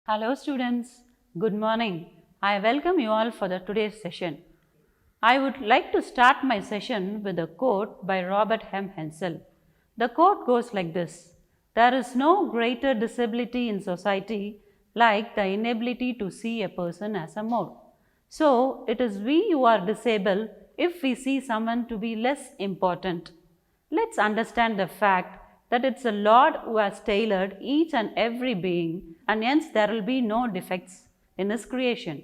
Hello students, good morning. I welcome you all for today's session. I would like to start my session with a quote by Robert M. Hensel. The quote goes like this: "There is no greater disability in society like the inability to see a person as a mode." So, it is we who are disabled if we see someone to be less important. Let's understand the fact that it's the Lord who has tailored each and every being, and hence there will be no defects in His creation.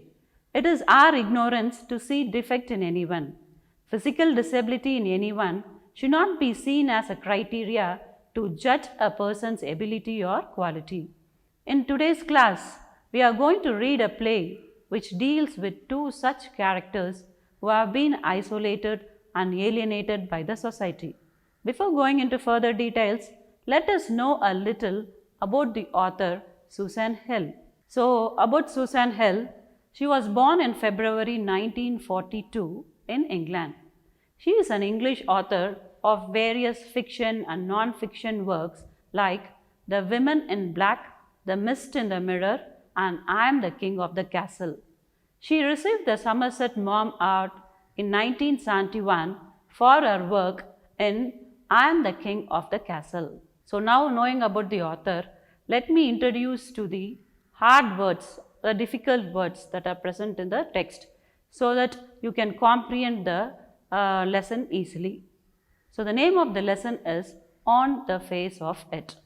It is our ignorance to see defect in anyone. Physical disability in anyone should not be seen as a criteria to judge a person's ability or quality. In today's class, we are going to read a play which deals with two such characters who have been isolated and alienated by the society. Before going into further details, let us know a little about the author Susan Hill. So, about Susan Hill, she was born in February 1942 in England. She is an English author of various fiction and non-fiction works like The Women in Black, The Mist in the Mirror, and I Am the King of the Castle. She received the Somerset Maugham Award in 1971 for her work in I Am the King of the Castle. So now, knowing about the author, let me introduce to the hard words, the difficult words that are present in the text, so that you can comprehend the lesson easily. So the name of the lesson is On the Face of It.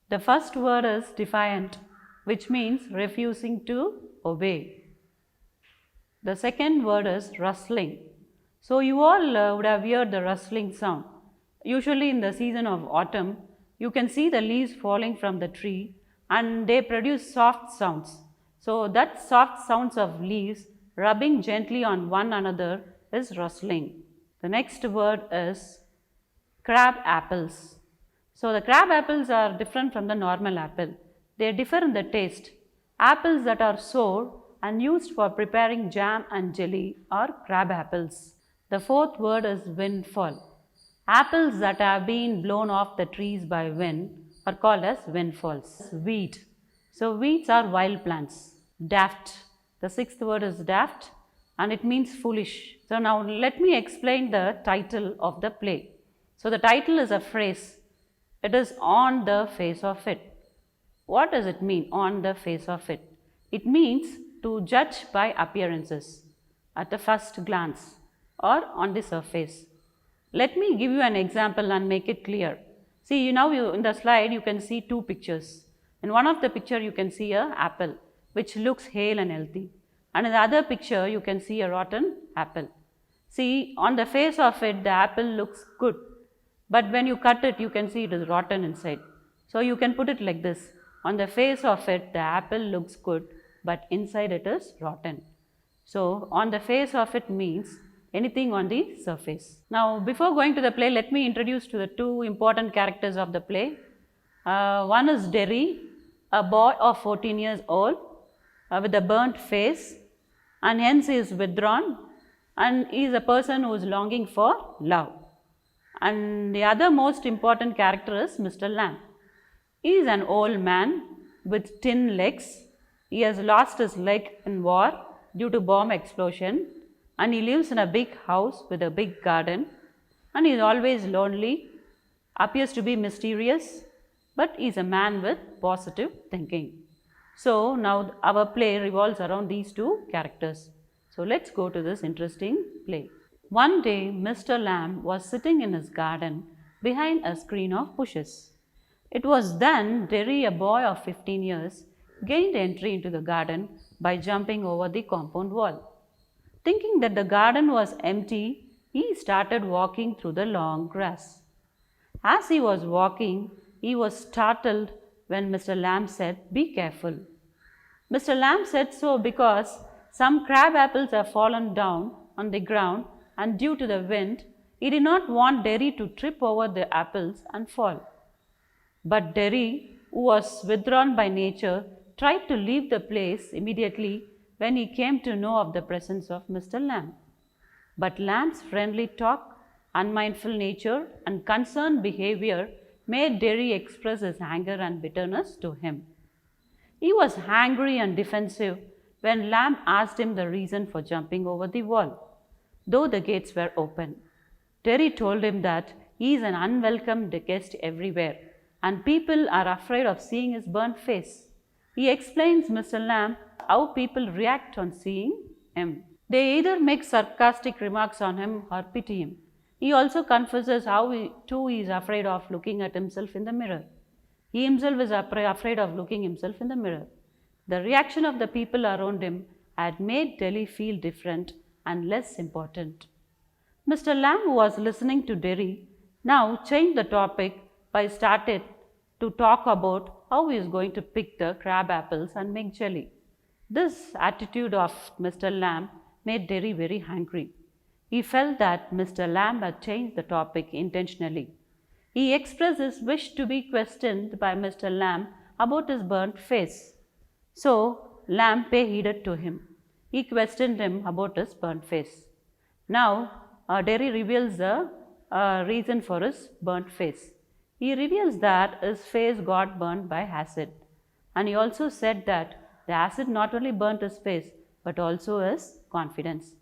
The first word is defiant, which means refusing to obey. The second word is rustling. So you all would have heard the rustling sound. Usually in the season of autumn, you can see the leaves falling from the tree and they produce soft sounds. So that soft sounds of leaves rubbing gently on one another is rustling. The next word is crab apples. So the crab apples are different from the normal apple. They differ in the taste. Apples that are sour and used for preparing jam and jelly are crab apples. The fourth word is windfall. Apples that have been blown off the trees by wind are called as windfalls. Wheat. So weeds are wild plants. Daft. The sixth word is daft and it means foolish. So now let me explain the title of the play. So the title is a phrase. It is on the face of it. What does it mean, on the face of it? It means to judge by appearances, at the first glance or on the surface. Let me give you an example and make it clear. See, in the slide you can see two pictures. In one of the picture you can see an apple which looks hale and healthy, and in the other picture you can see a rotten apple. See, on the face of it the apple looks good, but when you cut it you can see it is rotten inside. So you can put it like this: on the face of it the apple looks good, but inside it is rotten. So on the face of it means anything on the surface. Now, before going to the play, let me introduce to the two important characters of the play. One is Derry, a boy of 14 years old with a burnt face, and hence he is withdrawn, and he is a person who is longing for love. And the other most important character is Mr. Lamb. He is an old man with tin legs. He has lost his leg in war due to bomb explosion, and he lives in a big house with a big garden, and he is always lonely, appears to be mysterious, but he is a man with positive thinking. So now our play revolves around these two characters. So let's go to this interesting play. One day Mr. Lamb was sitting in his garden behind a screen of bushes. It was then Derry, a boy of 15 years, gained entry into the garden by jumping over the compound wall. Thinking that the garden was empty, he started walking through the long grass. As he was walking, he was startled when Mr. Lamb said, "Be careful." Mr. Lamb said so because some crab apples have fallen down on the ground, and due to the wind, he did not want Derry to trip over the apples and fall. But Derry, who was withdrawn by nature, tried to leave the place immediately when he came to know of the presence of Mr. Lamb. But Lamb's friendly talk, unmindful nature, and concerned behavior made Derry express his anger and bitterness to him. He was angry and defensive when Lamb asked him the reason for jumping over the wall, though the gates were open. Terry told him that he is an unwelcome guest everywhere and people are afraid of seeing his burnt face. He explains Mr. Lamb how people react on seeing him. They either make sarcastic remarks on him or pity him. He also confesses how he is afraid of looking at himself in the mirror. He himself is afraid of looking himself in the mirror. The reaction of the people around him had made Derry feel different and less important. Mr. Lamb, who was listening to Derry, now changed the topic by started to talk about how he is going to pick the crab apples and make jelly. This attitude of Mr. Lamb made Derry very angry. He felt that Mr. Lamb had changed the topic intentionally. He expressed his wish to be questioned by Mr. Lamb about his burnt face. So, Lamb paid heed to him. He questioned him about his burnt face. Now, Derry reveals the reason for his burnt face. He reveals that his face got burnt by acid. And he also said that the acid not only burnt his face but also his confidence.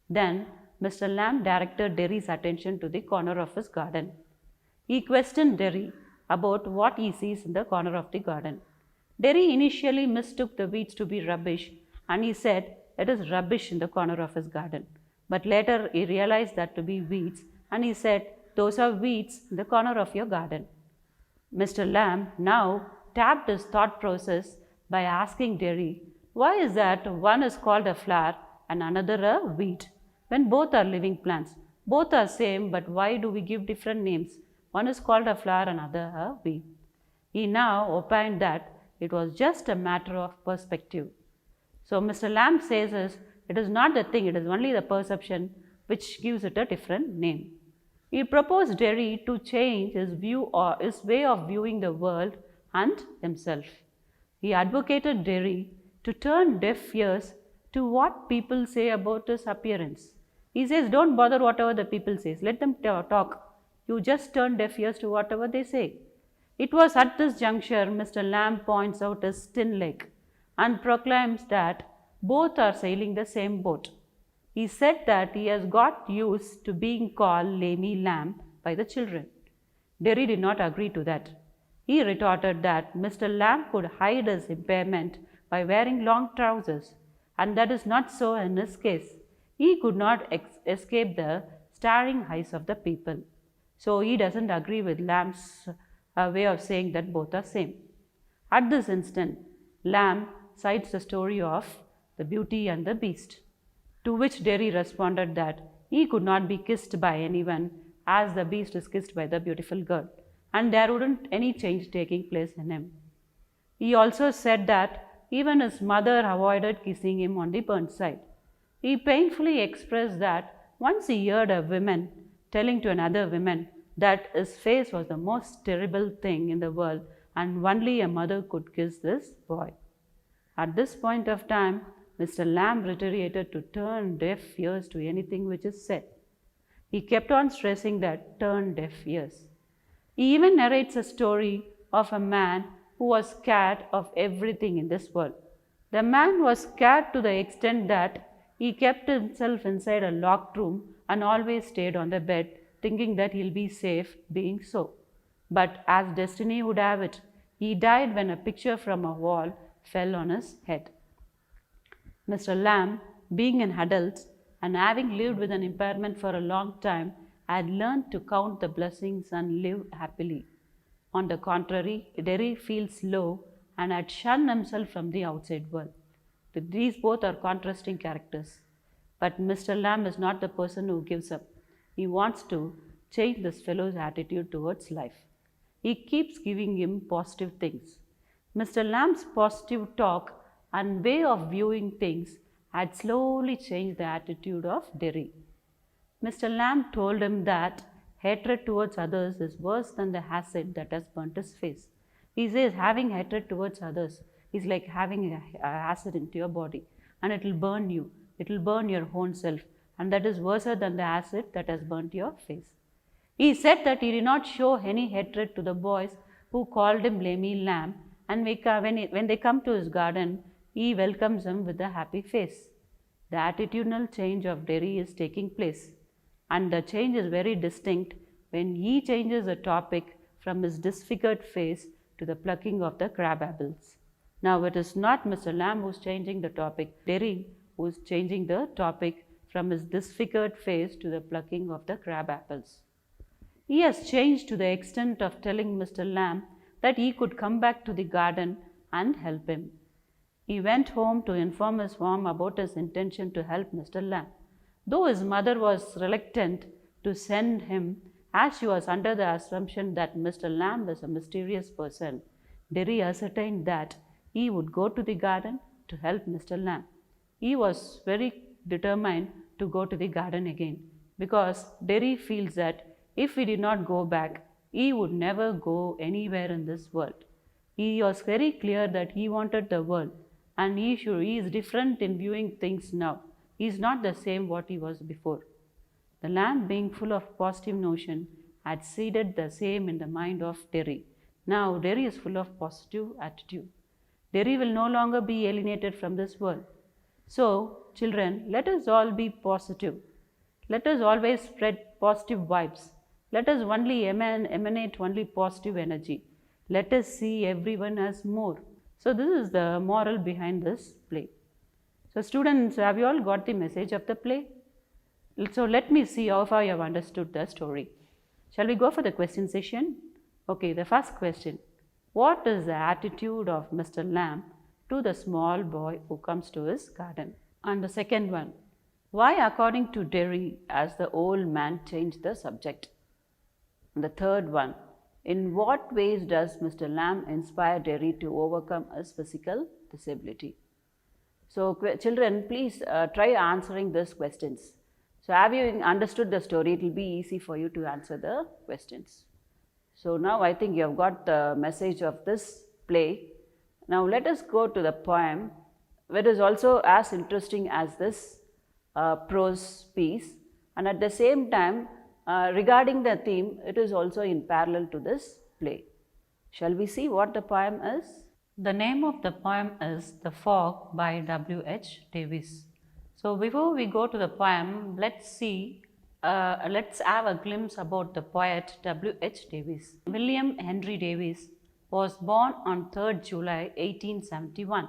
Then, Mr. Lamb directed Derry's attention to the corner of his garden. He questioned Derry about what he sees in the corner of the garden. Derry initially mistook the weeds to be rubbish and he said it is rubbish in the corner of his garden. But later he realized that to be weeds and he said those are weeds in the corner of your garden. Mr. Lamb now tapped his thought process by asking Derry, why is that one is called a flower and another a weed? When both are living plants, both are same, but why do we give different names? One is called a flower, another a weed. He now opined that it was just a matter of perspective. So Mr. Lamb says it is not the thing, it is only the perception which gives it a different name. He proposed Derry to change his view or his way of viewing the world and himself. He advocated Derry to turn deaf ears to what people say about his appearance. He says, don't bother whatever the people say, let them talk. You just turn deaf ears to whatever they say. It was at this juncture Mr. Lamb points out his thin leg and proclaims that both are sailing the same boat. He said that he has got used to being called Lammy Lamb by the children. Derry did not agree to that. He retorted that Mr. Lamb could hide his impairment by wearing long trousers, and that is not so in his case. He could not escape the staring eyes of the people. So he doesn't agree with Lamb's way of saying that both are same. At this instant, Lamb cites the story of the Beauty and the Beast, to which Derry responded that he could not be kissed by anyone as the beast is kissed by the beautiful girl, and there wouldn't any change taking place in him. He also said that even his mother avoided kissing him on the burnt side. He painfully expressed that once he heard a woman telling to another woman that his face was the most terrible thing in the world and only a mother could kiss this boy. At this point of time, Mr. Lamb reiterated to turn deaf ears to anything which is said. He kept on stressing that turn deaf ears. He even narrates a story of a man who was scared of everything in this world. The man was scared to the extent that he kept himself inside a locked room and always stayed on the bed, thinking that he'll be safe being so. But as destiny would have it, he died when a picture from a wall fell on his head. Mr. Lamb, being an adult and having lived with an impairment for a long time, had learned to count the blessings and live happily. On the contrary, Derry feels low and had shunned himself from the outside world. These both are contrasting characters. But Mr. Lamb is not the person who gives up. He wants to change this fellow's attitude towards life. He keeps giving him positive things. Mr. Lamb's positive talk and way of viewing things had slowly changed the attitude of Derry. Mr. Lamb told him that hatred towards others is worse than the acid that has burnt his face. He says having hatred towards others is like having acid into your body, and it will burn you. It will burn your own self, and that is worse than the acid that has burnt your face. He said that he did not show any hatred to the boys who called him Lammy Lamb, and when they come to his garden, he welcomes them with a happy face. The attitudinal change of Derry is taking place, and the change is very distinct when he changes the topic from his disfigured face to the plucking of the crab apples. Now it is not Mr. Lamb who is changing the topic, Derry who is changing the topic from his disfigured face to the plucking of the crab apples. He has changed to the extent of telling Mr. Lamb that he could come back to the garden and help him. He went home to inform his mom about his intention to help Mr. Lamb. Though his mother was reluctant to send him, as she was under the assumption that Mr. Lamb is a mysterious person, Derry ascertained that he would go to the garden to help Mr. Lamb. He was very determined to go to the garden again, because Derry feels that if he did not go back, he would never go anywhere in this world. He was very clear that he wanted the world, and he is different in viewing things now. He is not the same what he was before. The Lamb, being full of positive notion, had seeded the same in the mind of Derry. Now Derry is full of positive attitude. Derry will no longer be alienated from this world. So, children, let us all be positive. Let us always spread positive vibes. Let us only emanate only positive energy. Let us see everyone as more. So this is the moral behind this play. So students, have you all got the message of the play? So let me see how far you have understood the story. Shall we go for the question session? Okay, the first question. What is the attitude of Mr. Lamb to the small boy who comes to his garden? And the second one. Why, according to Derry, has the old man changed the subject? And the third one, in what ways does Mr. Lamb inspire Derry to overcome his physical disability? So children, please try answering these questions. So have you understood the story? It will be easy for you to answer the questions. So now I think you have got the message of this play. Now let us go to the poem, which is also as interesting as this prose piece, and at the same time regarding the theme, it is also in parallel to this play. Shall we see what the poem is? The name of the poem is The Fog by W.H. Davies. So before we go to the poem, let's have a glimpse about the poet W.H. Davies. William Henry Davies was born on 3rd July 1871.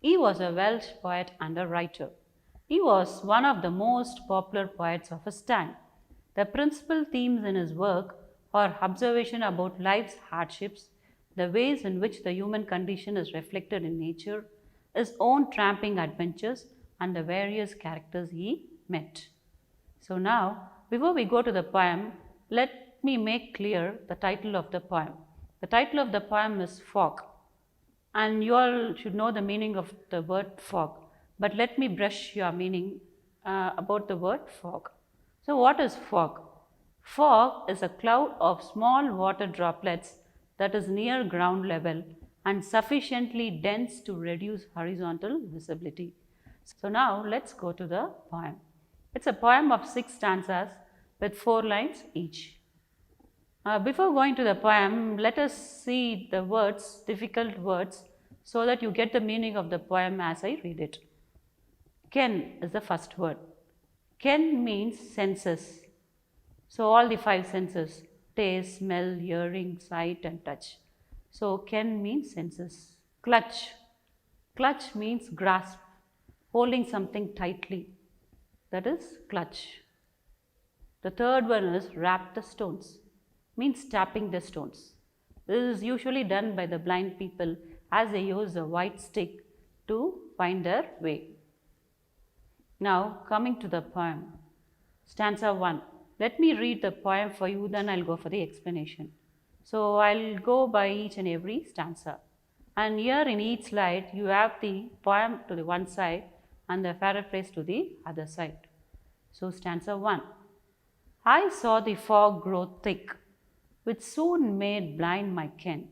He was a Welsh poet and a writer. He was one of the most popular poets of his time. The principal themes in his work are observation about life's hardships, the ways in which the human condition is reflected in nature, his own tramping adventures, and the various characters he met. So now, before we go to the poem, let me make clear the title of the poem. The title of the poem is Fog, and you all should know the meaning of the word fog, but let me brush your meaning about the word fog. So what is fog? Fog is a cloud of small water droplets that is near ground level and sufficiently dense to reduce horizontal visibility. So now let's go to the poem. It's a poem of 6 stanzas with 4 lines each. Before going to the poem, let us see the words, difficult words, so that you get the meaning of the poem as I read it. Ken is the first word. Ken means senses. So all the 5 senses, taste, smell, hearing, sight and touch. So Ken means senses. Clutch. Clutch means grasp, holding something tightly. That is clutch. The third one is rap the stones, means tapping the stones. This is usually done by the blind people as they use a white stick to find their way. Now coming to the poem. Stanza 1. Let me read the poem for you, then I'll go for the explanation. So I'll go by each and every stanza. And here in each slide, you have the poem to the one side and the paraphrase to the other side. So stanza 1. I saw the fog grow thick, which soon made blind my ken.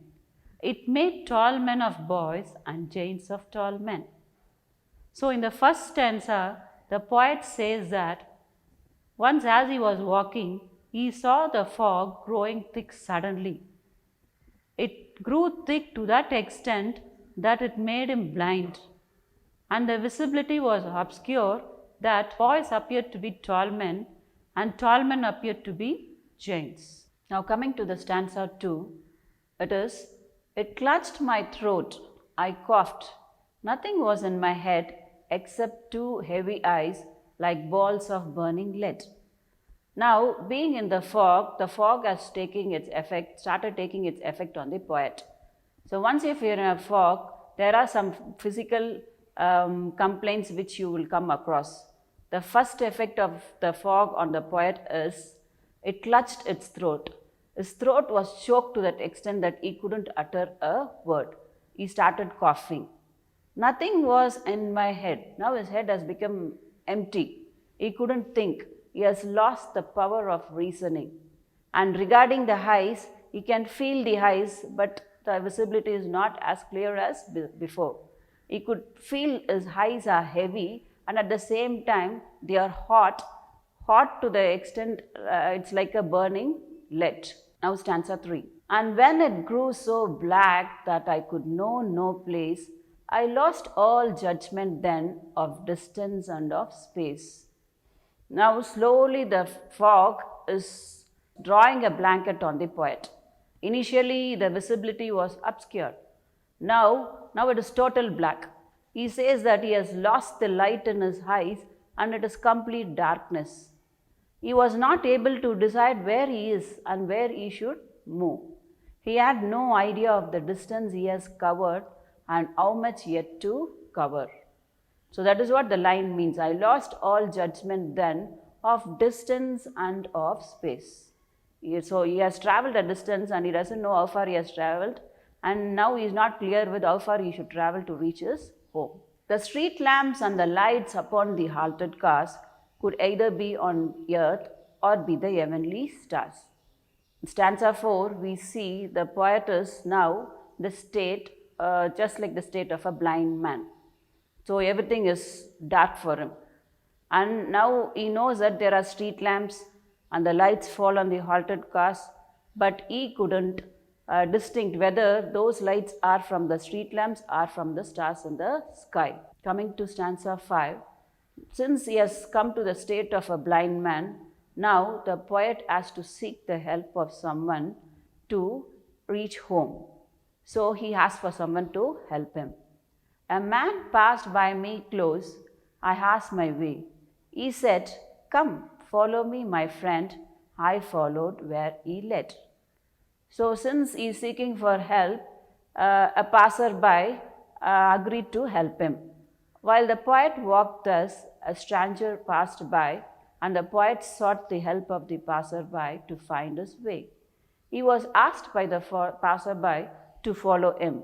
It made tall men of boys and giants of tall men. So in the first stanza, the poet says that once as he was walking, he saw the fog growing thick suddenly. It grew thick to that extent that it made him blind, and the visibility was obscure that boys appeared to be tall men and tall men appeared to be giants. Now coming to the stanza 2, it is, it clutched my throat, I coughed. Nothing was in my head except two heavy eyes like balls of burning lead. Now, being in the fog has started taking its effect on the poet. So once if you're in a fog, there are some physical complaints which you will come across. The first effect of the fog on the poet is it clutched its throat. His throat was choked to that extent that he couldn't utter a word. He started coughing. Nothing was in my head. Now his head has become empty. He couldn't think. He has lost the power of reasoning. And regarding the eyes, he can feel the eyes, but the visibility is not as clear as before. He could feel his eyes are heavy, and at the same time they are hot to the extent it's like a burning lead. Now stanza 3. And when it grew so black that I could know no place, I lost all judgment then of distance and of space. Now slowly the fog is drawing a blanket on the poet. Initially the visibility was obscure. Now it is total black. He says that he has lost the light in his eyes and it is complete darkness. He was not able to decide where he is and where he should move. He had no idea of the distance he has covered and how much yet to cover. So that is what the line means. I lost all judgment then of distance and of space. So he has traveled a distance and he doesn't know how far he has traveled, and now he is not clear with how far he should travel to reach his home. The street lamps and the lights upon the halted cars could either be on earth or be the heavenly stars. In stanza 4, we see the poet is now the state, just like the state of a blind man. So everything is dark for him. And now he knows that there are street lamps and the lights fall on the halted cars, but he couldn't distinct whether those lights are from the street lamps or from the stars in the sky. Coming to stanza 5, since he has come to the state of a blind man, now the poet has to seek the help of someone to reach home. So he asks for someone to help him. A man passed by me close, I asked my way. He said, come, follow me, my friend. I followed where he led. So since he is seeking for help, a passerby agreed to help him. While the poet walked thus, a stranger passed by, and the poet sought the help of the passerby to find his way. He was asked by the passerby to follow him.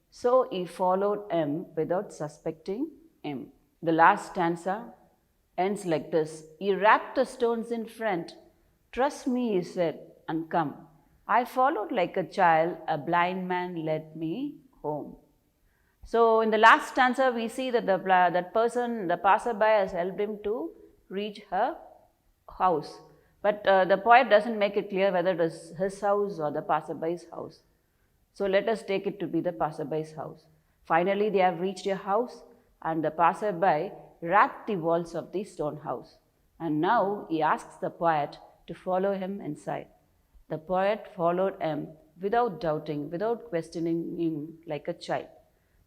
So he followed him without suspecting him. The last stanza ends like this. He wrapped the stones in front. Trust me, he said, and come. I followed like a child. A blind man led me home. So in the last stanza, we see that the passerby has helped him to reach her house. But the poet doesn't make it clear whether it is his house or the passerby's house. So let us take it to be the passerby's house. Finally, they have reached a house, and the passerby rapped the walls of the stone house. And now he asks the poet to follow him inside. The poet followed him without doubting, without questioning him like a child.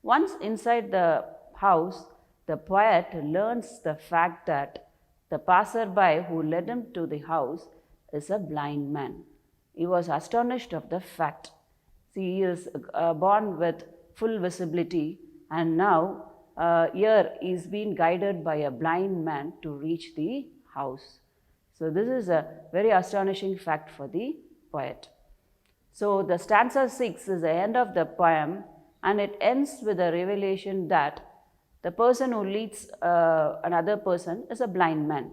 Once inside the house, the poet learns the fact that the passerby who led him to the house is a blind man. He was astonished of the fact. See, he is born with full visibility, and now here he is being guided by a blind man to reach the house. So this is a very astonishing fact for the poet. So the stanza 6 is the end of the poem, and it ends with a revelation that the person who leads another person is a blind man.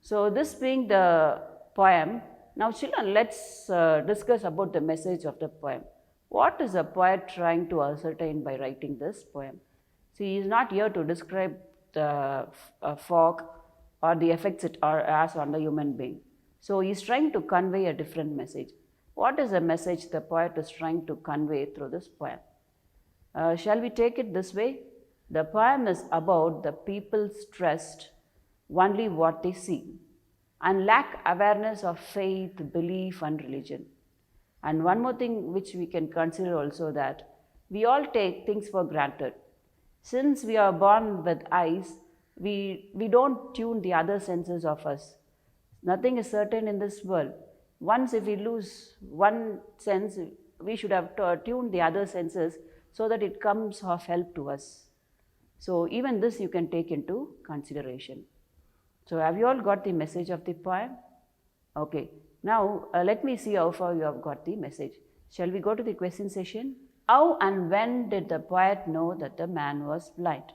So this being the poem, now children, let's discuss about the message of the poem. What is the poet trying to ascertain by writing this poem? See, he is not here to describe the fog or the effects it has on the human being. So he is trying to convey a different message. What is the message the poet is trying to convey through this poem? Shall we take it this way? The poem is about the people stressed only what they see and lack awareness of faith, belief, and religion. And one more thing which we can consider also, that we all take things for granted. Since we are born with eyes, we don't tune the other senses of us. Nothing is certain in this world. Once if we lose one sense, we should have tuned the other senses so that it comes of help to us. So even this you can take into consideration. So have you all got the message of the poem? Okay. Now let me see how far you have got the message. Shall we go to the question session? How and when did the poet know that the man was blind?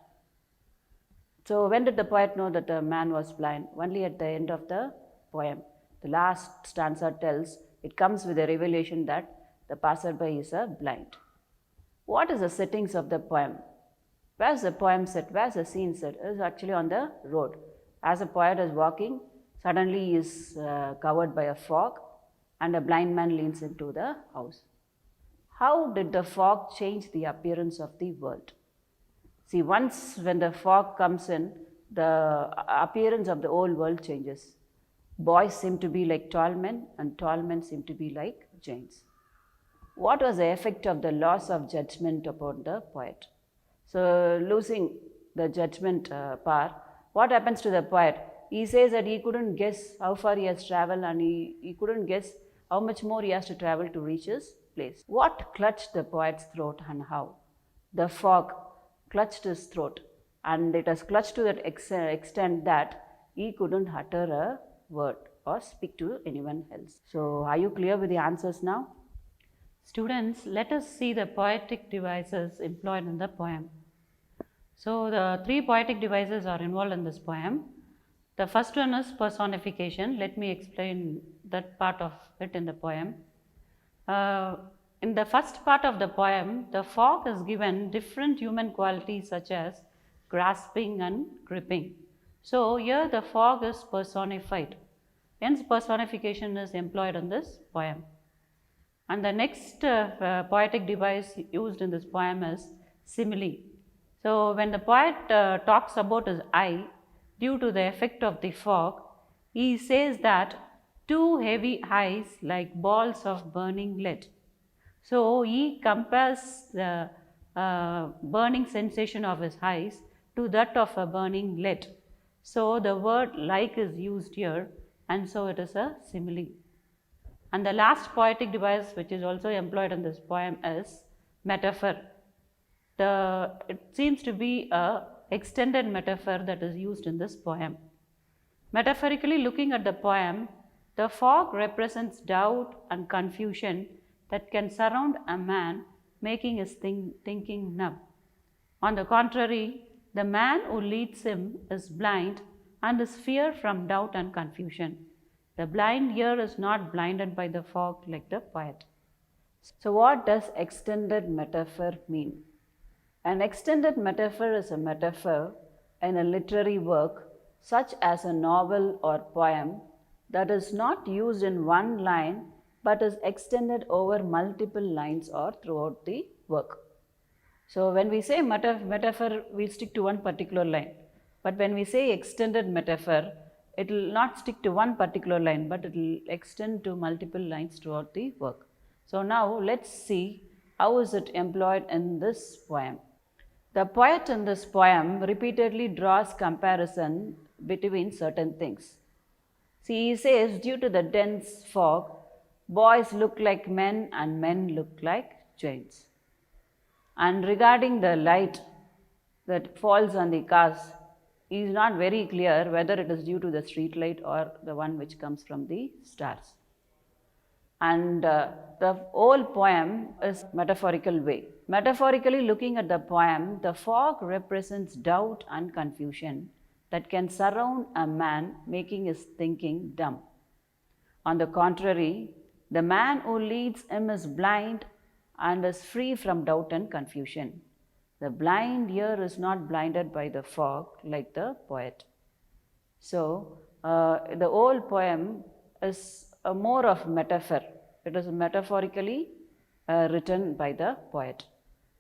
So when did the poet know that the man was blind? Only at the end of the poem. The last stanza tells, it comes with a revelation that the passerby is a blind. What is the settings of the poem? Where's the poem set? Where's the scene set? It is actually on the road. As the poet is walking, suddenly he is covered by a fog and a blind man leans into the house. How did the fog change the appearance of the world? See, once when the fog comes in, the appearance of the whole world changes. Boys seem to be like tall men and tall men seem to be like giants. What was the effect of the loss of judgment upon the poet? So losing the judgment power, what happens to the poet? He says that he couldn't guess how far he has traveled and he couldn't guess how much more he has to travel to reach his place. What clutched the poet's throat and how? The fog clutched his throat, and it has clutched to that extent that he couldn't utter a word or speak to anyone else. So are you clear with the answers now? Students, let us see the poetic devices employed in the poem. So the three poetic devices are involved in this poem. The first one is personification. Let me explain that part of it in the poem. In the first part of the poem, the fog is given different human qualities such as grasping and gripping. So here the fog is personified. Hence personification is employed in this poem. And the next poetic device used in this poem is simile. So when the poet talks about his eye, due to the effect of the fog, he says that two heavy eyes like balls of burning lead. So he compares the burning sensation of his eyes to that of a burning lead. So the word like is used here, and so it is a simile. And the last poetic device which is also employed in this poem is metaphor. It seems to be a extended metaphor that is used in this poem. Metaphorically looking at the poem, the fog represents doubt and confusion that can surround a man, making his thinking numb. On the contrary, the man who leads him is blind and is free from doubt and confusion. The blind here is not blinded by the fog like the poet. So what does extended metaphor mean? An extended metaphor is a metaphor in a literary work such as a novel or poem that is not used in one line but is extended over multiple lines or throughout the work. So when we say metaphor, we stick to one particular line. But when we say extended metaphor, it will not stick to one particular line, but it will extend to multiple lines throughout the work. So now let's see how is it employed in this poem. The poet in this poem repeatedly draws comparison between certain things. See, he says, due to the dense fog, boys look like men and men look like giants. And regarding the light that falls on the cars, it is not very clear whether it is due to the street light or the one which comes from the stars. And the whole poem is metaphorical way. Metaphorically looking at the poem, the fog represents doubt and confusion that can surround a man, making his thinking dumb. On the contrary, the man who leads him is blind and is free from doubt and confusion. The blind here is not blinded by the fog like the poet. So, the whole poem is more of metaphor. It is metaphorically written by the poet.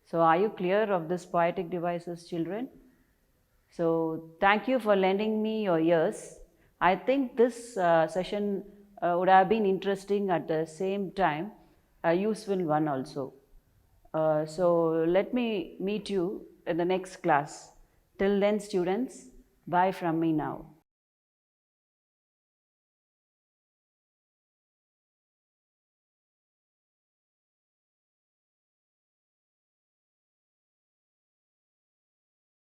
So, are you clear of this poetic devices, children? So, thank you for lending me your ears. I think this session would have been interesting, at the same time a useful one also. So, let me meet you in the next class. Till then, students, bye from me now.